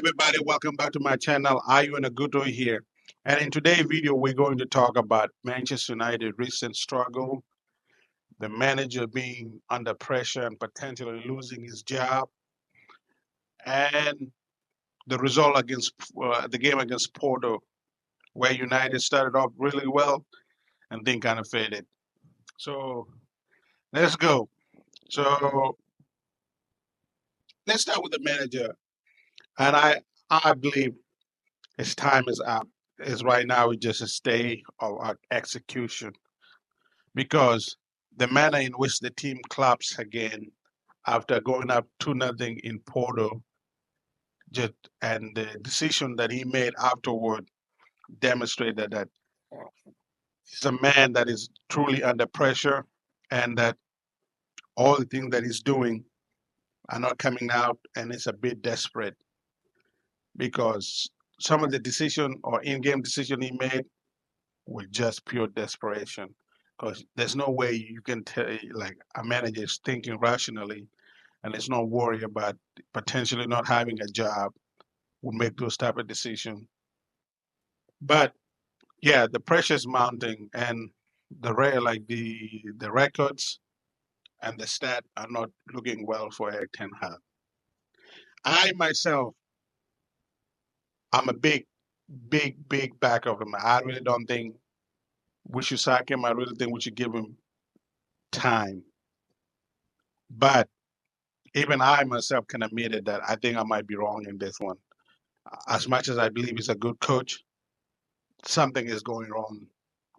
everybody, welcome back to my channel. Ayu and Aguto here. And in today's video, we're going to talk about Manchester United recent struggle, the manager being under pressure and potentially losing his job, and the result against the game against Porto, where United started off really well and then kind of faded. So let's go. So let's start with the manager. And I believe his time is up. Is right now it's just a stay of execution because the manner in which the team collapsed again after going up 2-0 in Porto, just and the decision that he made afterward demonstrated that he's a man that is truly under pressure and that all the things that he's doing are not coming out, and it's a bit desperate because some of the decision or in-game decision he made were just pure desperation. Because there's no way you can tell like a manager is thinking rationally and it's not worry about potentially not having a job will make those type of decisions. But yeah, the pressure's mounting and the records and the stat are not looking well for Eric Ten Hag. I myself, I'm a big back of him. I really don't think we should sack him. I really think we should give him time. But even I myself can admit it that I think I might be wrong in this one. As much as I believe he's a good coach, something is going wrong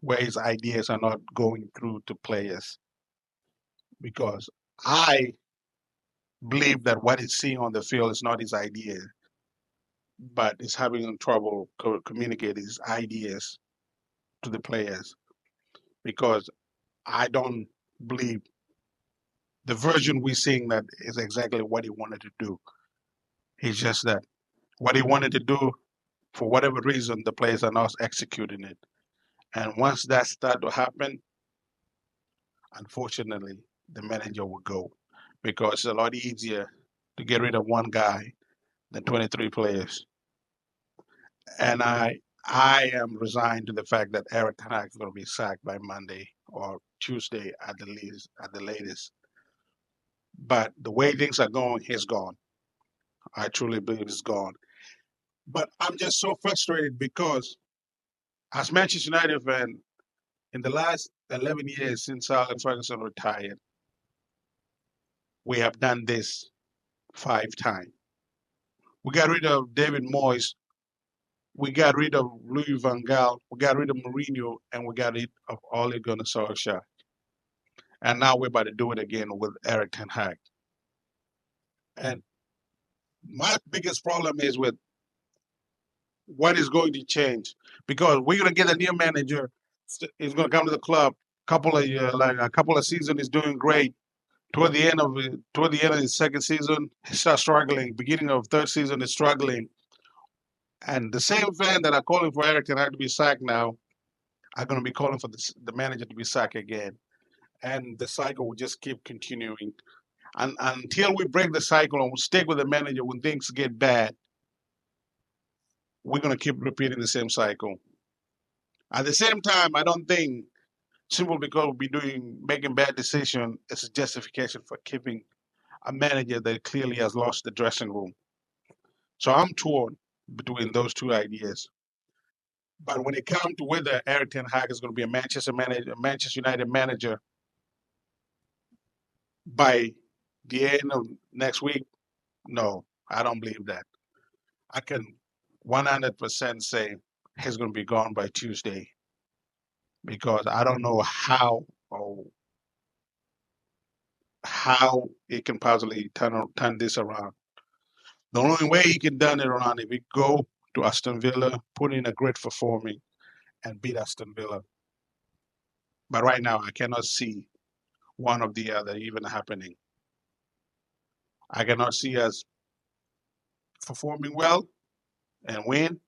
where his ideas are not going through to players. Because I believe that what he's seeing on the field is not his idea, but he's having trouble communicating his ideas to the players. Because I don't believe the version we're seeing that is exactly what he wanted to do. It's just that what he wanted to do, for whatever reason, the players are not executing it. And once that start to happen, unfortunately, the manager will go because it's a lot easier to get rid of one guy than 23 players. And I am resigned to the fact that Eric Ten Hag is going to be sacked by Monday or Tuesday at the least, at the latest. But the way things are going, he's gone. I truly believe he's gone. But I'm just so frustrated because as Manchester United fan, in the last 11 years since Alex Ferguson retired, we have done this 5 times. We got rid of David Moyes. We got rid of Louis van Gaal. We got rid of Mourinho, and we got rid of Ole Gunnar Solskjaer. And now we're about to do it again with Eric Ten Hag. And my biggest problem is with what is going to change because we're going to get a new manager. He's going to come to the club. A couple of seasons, he's doing great. Toward the end of his second season, he starts struggling. Beginning of third season, is struggling. And the same fan that are calling for Eric Ten Hag to be sacked now are going to be calling for the manager to be sacked again. And the cycle will just keep continuing. And until we break the cycle and we stick with the manager when things get bad, we're going to keep repeating the same cycle. At the same time, I don't think simply because we'll be making bad decisions is a justification for keeping a manager that clearly has lost the dressing room. So I'm torn between those two ideas. But when it comes to whether Eric Ten Hag is going to be a Manchester United manager by the end of next week, no, I don't believe that. I can 100% say he's going to be gone by Tuesday because I don't know how he can possibly turn this around. The only way he can turn it around if he go to Aston Villa, put in a great performing, and beat Aston Villa. But right now, I cannot see one of the other even happening. I cannot see us performing well and win,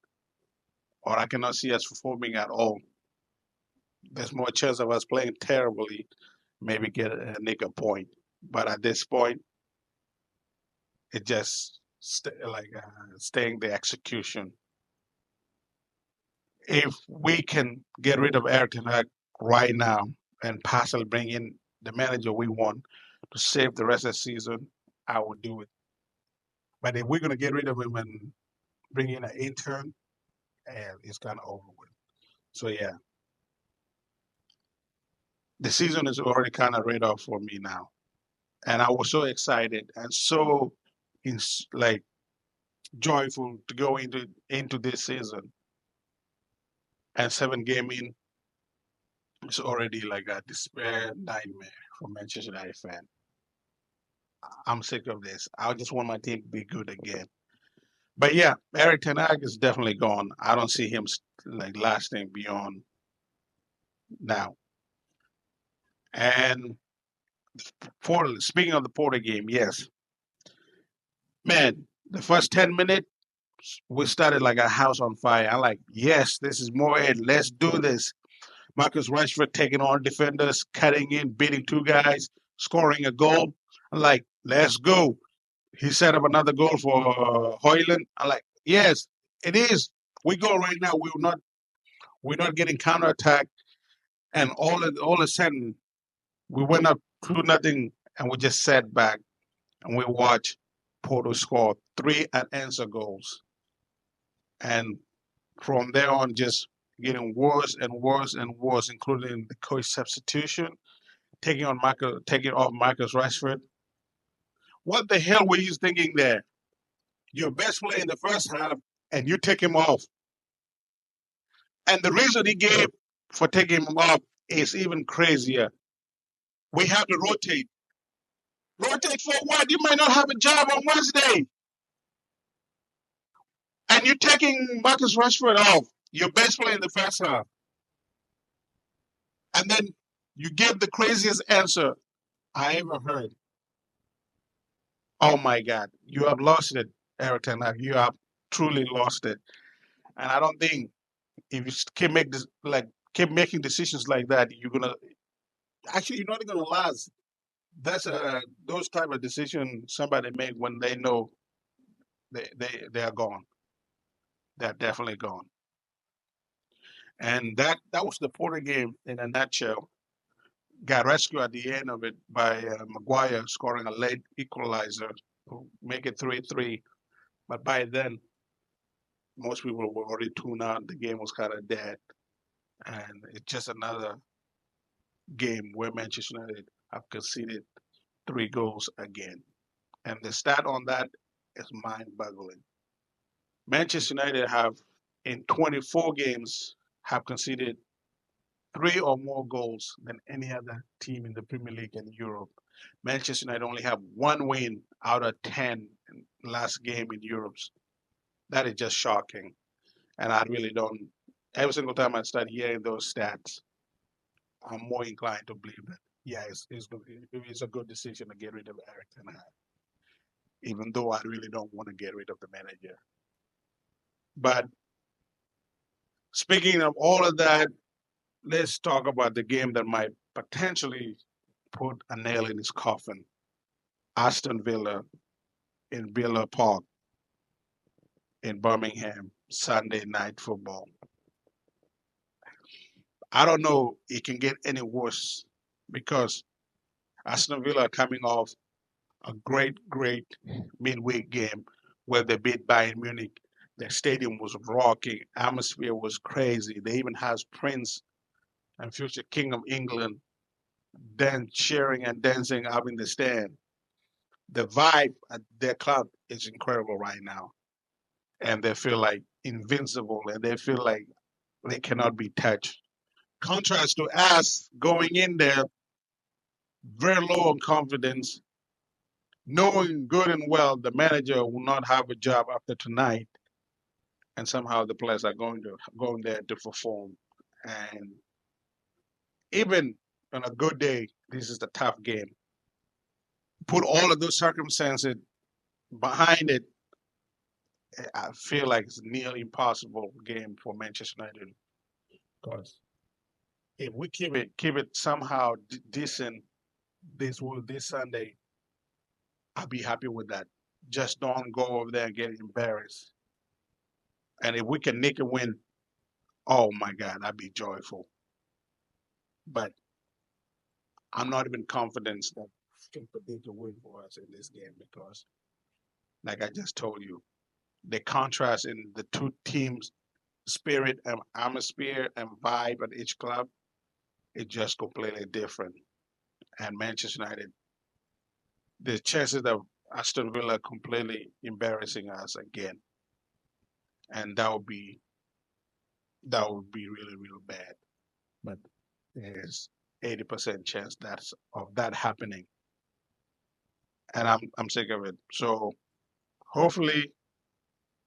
or I cannot see us performing at all. There's more chance of us playing terribly, maybe nick a point. But at this point, it just staying the execution. If we can get rid of Eric Ten Hag right now and possibly bring in the manager we want to save the rest of the season, I would do it. But if we're gonna get rid of him and bring in an intern, it's kind of over with. So yeah, the season is already kind of read off for me now, and I was so excited and so like joyful to go into this season. And 7 game in, it's already like a despair nightmare for Manchester United fan. I'm sick of this. I just want my team to be good again. But yeah, Eric Ten Hag is definitely gone. I don't see him like lasting beyond now. And for speaking of the Porto game, yes, man, the first 10 minutes we started like a house on fire. I'm like, yes, this is more it. Let's do this. Marcus Rashford taking on defenders, cutting in, beating 2 guys, scoring a goal. I'm like, let's go. He set up another goal for Hoyland. I'm like, yes, it is. We go right now. We're not getting counterattack, and all of a sudden we went up 2-0, and we just sat back and we watched Porto score 3 unanswered goals, and from there on, just getting worse and worse and worse, including the coach substitution, taking off Marcus Rashford. What the hell were you thinking there? Your best player in the first half, and you take him off. And the reason he gave for taking him off is even crazier. We have to rotate. Rotate for what? You might not have a job on Wednesday. And you're taking Marcus Rashford off, your best player in the first half. And then you give the craziest answer I ever heard. Oh my God, you have lost it, Eric Ten Hag. You have truly lost it. And I don't think if you keep making decisions like that, you're not gonna last. That's those type of decisions somebody make when they know they are gone. They're definitely gone. And that was the Porter game in a nutshell. Got rescued at the end of it by Maguire scoring a late equalizer to make it 3-3. But by then, most people were already tuned out. The game was kind of dead, and it's just another game where Manchester United have conceded 3 goals again. And the stat on that is mind-boggling. Manchester United have, in 24 games, have conceded 3 or more goals than any other team in the Premier League in Europe. Manchester United only have 1 win out of 10 in last game in Europe. That is just shocking. And I really don't. Every single time I start hearing those stats, I'm more inclined to believe that, yeah, it's a good decision to get rid of Eric Ten Hag, even though I really don't want to get rid of the manager. But speaking of all of that, let's talk about the game that might potentially put a nail in his coffin. Aston Villa in Villa Park in Birmingham, Sunday night football. I don't know it can get any worse because Aston Villa are coming off a great midweek game where they beat Bayern Munich. The stadium was rocking, atmosphere was crazy. They even has Prince and future King of England then cheering and dancing up in the stand. The vibe at their club is incredible right now, and they feel like invincible, and they feel like they cannot be touched. Contrast to us going in there very low on confidence, knowing good and well the manager will not have a job after tonight, and somehow the players are going there to perform. And even on a good day, this is a tough game. Put all of those circumstances behind it, I feel like it's a nearly impossible game for Manchester United. Because if we keep it somehow decent this Sunday, I'll be happy with that. just don't go over there and get embarrassed. And if we can nick a win, oh my God, I'd be joyful. But I'm not even confident that we can predict a win for us in this game because, like I just told you, the contrast in the two teams' spirit and atmosphere and vibe at each club is just completely different. And Manchester United, the chances of Aston Villa completely embarrassing us again, and that would be really real bad. But there's 80% chance of that happening, and I'm sick of it. So hopefully,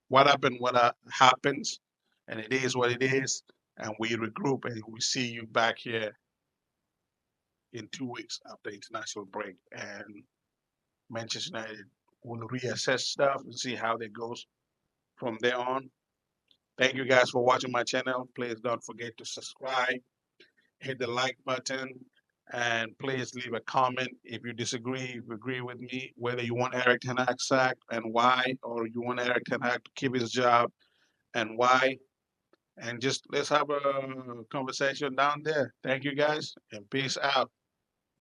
what happens, and it is what it is, and we regroup and we see you back here in 2 weeks after international break, and Manchester United will reassess stuff and see how it goes from there on. Thank you guys for watching my channel. Please don't forget to subscribe, hit the like button, and please leave a comment if you disagree, if you agree with me, whether you want Eric Ten Hag sacked and why, or you want Eric Ten Hag to keep his job and why. And just let's have a conversation down there. Thank you guys and peace out.